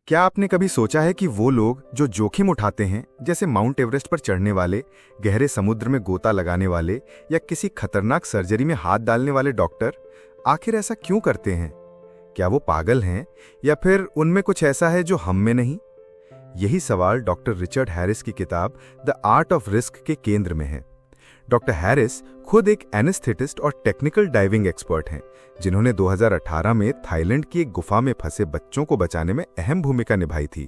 क्या आपने कभी सोचा है कि वो लोग जो जोखिम उठाते हैं, जैसे माउंट एवरेस्ट पर चढ़ने वाले, गहरे समुद्र में गोता लगाने वाले या किसी खतरनाक सर्जरी में हाथ डालने वाले डॉक्टर, आखिर ऐसा क्यों करते हैं? क्या वो पागल हैं या फिर उनमें कुछ ऐसा है जो हम में नहीं? यही सवाल डॉक्टर रिचर्ड हैरिस की किताब द आर्ट ऑफ रिस्क के केंद्र में है। डॉक्टर हैरिस खुद एक एनेस्थेटिस्ट और टेक्निकल डाइविंग एक्सपर्ट हैं, जिन्होंने 2018 में थाईलैंड की एक गुफा में फंसे बच्चों को बचाने में अहम भूमिका निभाई थी।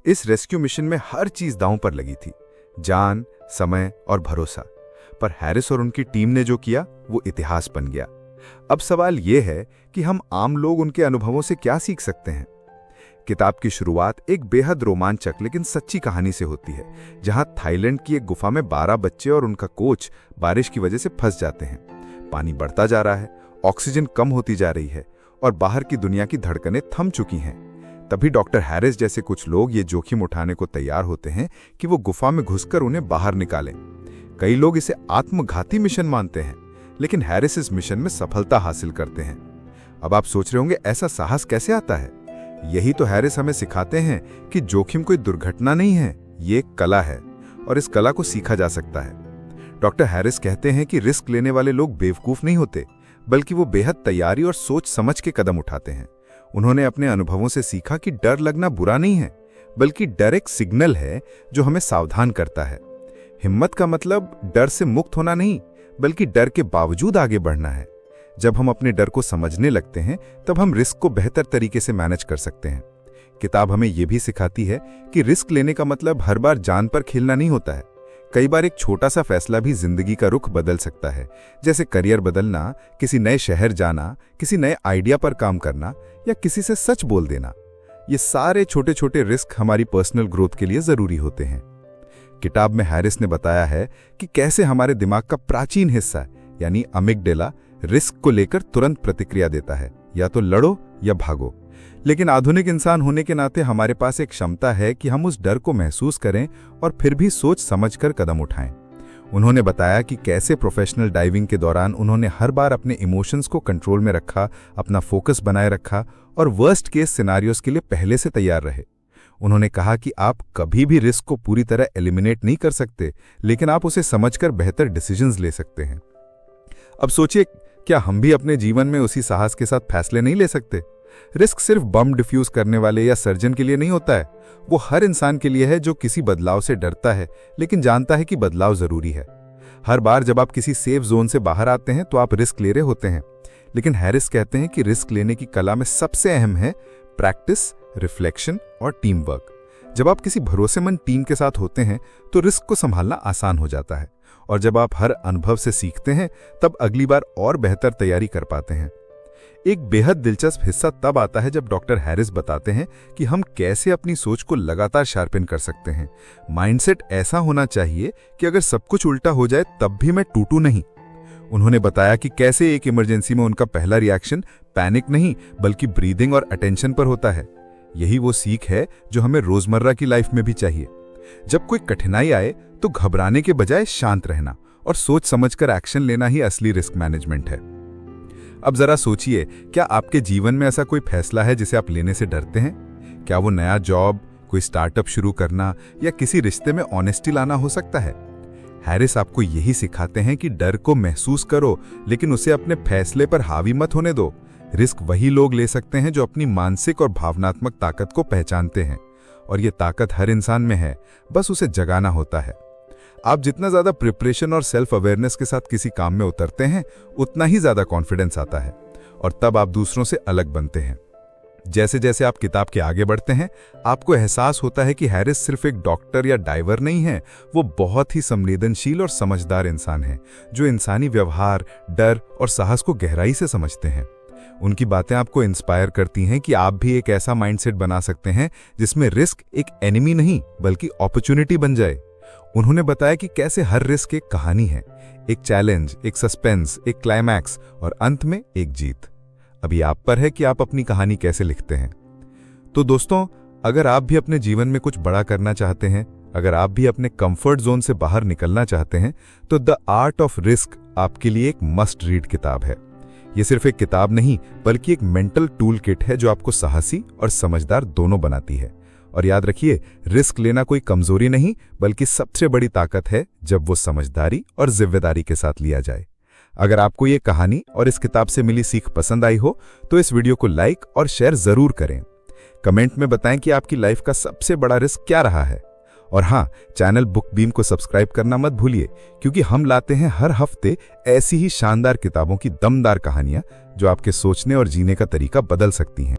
इस रेस्क्यू मिशन में हर चीज दांव पर लगी थी, जान, समय और भरोसा। पर हैरिस और उनकी टीम ने जो किया वो इतिहास बन गया। अब सवाल ये है कि हम आम लोग उनके अनुभवों से क्या सीख सकते हैं। किताब की शुरुआत एक बेहद रोमांचक लेकिन सच्ची कहानी से होती है, जहां थाईलैंड की एक गुफा में 12 बच्चे और उनका कोच बारिश की वजह से फंस जाते हैं। पानी बढ़ता जा रहा है, ऑक्सीजन कम होती जा रही है और बाहर की दुनिया की धड़कनें थम चुकी हैं। तभी डॉक्टर हैरिस जैसे कुछ लोग ये जोखिम उठाने को तैयार होते हैं कि वो गुफा में घुसकर उन्हें बाहर निकालें। कई लोग इसे आत्मघाती मिशन मानते हैं, लेकिन हैरिस इस मिशन में सफलता हासिल करते हैं। अब आप सोच रहे होंगे, ऐसा साहस कैसे आता है? यही तो हैरिस हमें सिखाते हैं कि जोखिम कोई दुर्घटना नहीं है, ये एक कला है और इस कला को सीखा जा सकता है। डॉक्टर हैरिस कहते हैं कि रिस्क लेने वाले लोग बेवकूफ नहीं होते, बल्कि वो बेहद तैयारी और सोच समझ के कदम उठाते हैं। उन्होंने अपने अनुभवों से सीखा कि डर लगना बुरा नहीं है, बल्कि डर एक सिग्नल है जो हमें सावधान करता है। हिम्मत का मतलब डर से मुक्त होना नहीं, बल्कि डर के बावजूद आगे बढ़ना है। जब हम अपने डर को समझने लगते हैं, तब हम रिस्क को बेहतर तरीके से मैनेज कर सकते हैं। किताब हमें यह भी सिखाती है कि रिस्क लेने का मतलब हर बार जान पर खेलना नहीं होता है। कई बार एक छोटा सा फैसला भी जिंदगी का रुख बदल सकता है, जैसे करियर बदलना, किसी नए शहर जाना, किसी नए आइडिया पर काम करना या किसी से सच बोल देना। ये सारे छोटे छोटे रिस्क हमारी पर्सनल ग्रोथ के लिए जरूरी होते हैं। किताब में हैरिस ने बताया है कि कैसे हमारे दिमाग का प्राचीन हिस्सा यानी अमिगडाला रिस्क को लेकर तुरंत प्रतिक्रिया देता है, या तो लड़ो या भागो। लेकिन आधुनिक इंसान होने के नाते हमारे पास एक क्षमता है कि हम उस डर को महसूस करें और फिर भी सोच समझकर कदम उठाएं। उन्होंने बताया कि कैसे प्रोफेशनल डाइविंग के दौरान उन्होंने हर बार अपने इमोशंस को कंट्रोल में रखा, अपना फोकस बनाए रखा और वर्स्ट केस सिनारियोस के लिए पहले से तैयार रहे। उन्होंने कहा कि आप कभी भी रिस्क को पूरी तरह एलिमिनेट नहीं कर सकते, लेकिन आप उसे समझकर बेहतर डिसीजंस ले सकते हैं। अब सोचिए, क्या हम भी अपने जीवन में उसी साहस के साथ फैसले नहीं ले सकते? रिस्क सिर्फ बम डिफ्यूज करने वाले या सर्जन के लिए नहीं होता है, वो हर इंसान के लिए है जो किसी बदलाव से डरता है लेकिन जानता है कि बदलाव जरूरी है। हर बार जब आप किसी सेफ जोन से बाहर आते हैं तो आप रिस्क ले रहे होते हैं, लेकिन हैरिस कहते हैं कि रिस्क लेने की कला में सबसे अहम है प्रैक्टिस, रिफ्लेक्शन और टीम वर्क। जब आप किसी भरोसेमंद टीम के साथ होते हैं तो रिस्क को संभालना आसान हो जाता है, और जब आप हर अनुभव से सीखते हैं तब अगली बार और बेहतर तैयारी कर पाते हैं। एक बेहद दिलचस्प हिस्सा तब आता है जब डॉक्टर हैरिस बताते हैं कि हम कैसे अपनी सोच को लगातार शार्पन कर सकते हैं। माइंडसेट ऐसा होना चाहिए कि अगर सब कुछ उल्टा हो जाए तब भी मैं टूटूं नहीं। उन्होंने बताया कि कैसे एक इमरजेंसी में उनका पहला रिएक्शन पैनिक नहीं बल्कि ब्रीदिंग और अटेंशन पर होता है। यही वो सीख है जो हमें रोजमर्रा की लाइफ में भी चाहिए। जब कोई कठिनाई आए तो घबराने के बजाय शांत रहना और सोच समझकर एक्शन लेना ही असली रिस्क मैनेजमेंट है। अब जरा सोचिए, क्या आपके जीवन में ऐसा कोई फैसला है जिसे आप लेने से डरते हैं? क्या वो नया जॉब, कोई स्टार्टअप शुरू करना या किसी रिश्ते में ऑनेस्टी लाना हो सकता है? हैरिस आपको यही सिखाते हैं कि डर को महसूस करो, लेकिन उसे अपने फैसले पर हावी मत होने दो। रिस्क वही लोग ले सकते हैं जो अपनी मानसिक और भावनात्मक ताकत को पहचानते हैं, और ये ताकत हर इंसान में है, बस उसे जगाना होता है। आप जितना ज्यादा प्रिपरेशन और सेल्फ अवेयरनेस के साथ किसी काम में उतरते हैं, उतना ही ज्यादा कॉन्फिडेंस आता है और तब आप दूसरों से अलग बनते हैं। जैसे जैसे आप किताब के आगे बढ़ते हैं, आपको एहसास होता है कि हैरिस सिर्फ एक डॉक्टर या डाइवर नहीं है, वो बहुत ही संवेदनशील और समझदार इंसान है जो इंसानी व्यवहार, डर और साहस को गहराई से समझते हैं। उनकी बातें आपको इंस्पायर करती हैं कि आप भी एक ऐसा माइंडसेट बना सकते हैं जिसमें रिस्क एक एनिमी नहीं बल्कि अपॉर्चुनिटी बन जाए। उन्होंने बताया कि कैसे हर रिस्क एक कहानी है, एक चैलेंज, एक सस्पेंस, एक क्लाइमैक्स और अंत में एक जीत। अभी आप पर है कि आप अपनी कहानी कैसे लिखते हैं। तो दोस्तों, अगर आप भी अपने जीवन में कुछ बड़ा करना चाहते हैं, अगर आप भी अपने कंफर्ट जोन से बाहर निकलना चाहते हैं, तो द आर्ट ऑफ रिस्क आपके लिए एक मस्ट रीड किताब है। ये सिर्फ एक किताब नहीं बल्कि एक मेंटल टूल किट है जो आपको साहसी और समझदार दोनों बनाती है। और याद रखिए, रिस्क लेना कोई कमजोरी नहीं बल्कि सबसे बड़ी ताकत है जब वो समझदारी और जिम्मेदारी के साथ लिया जाए। अगर आपको ये कहानी और इस किताब से मिली सीख पसंद आई हो तो इस वीडियो को लाइक और शेयर जरूर करें। कमेंट में बताएं कि आपकी लाइफ का सबसे बड़ा रिस्क क्या रहा है। और हाँ, चैनल बुक बीम को सब्सक्राइब करना मत भूलिए, क्योंकि हम लाते हैं हर हफ्ते ऐसी ही शानदार किताबों की दमदार कहानियां जो आपके सोचने और जीने का तरीका बदल सकती हैं।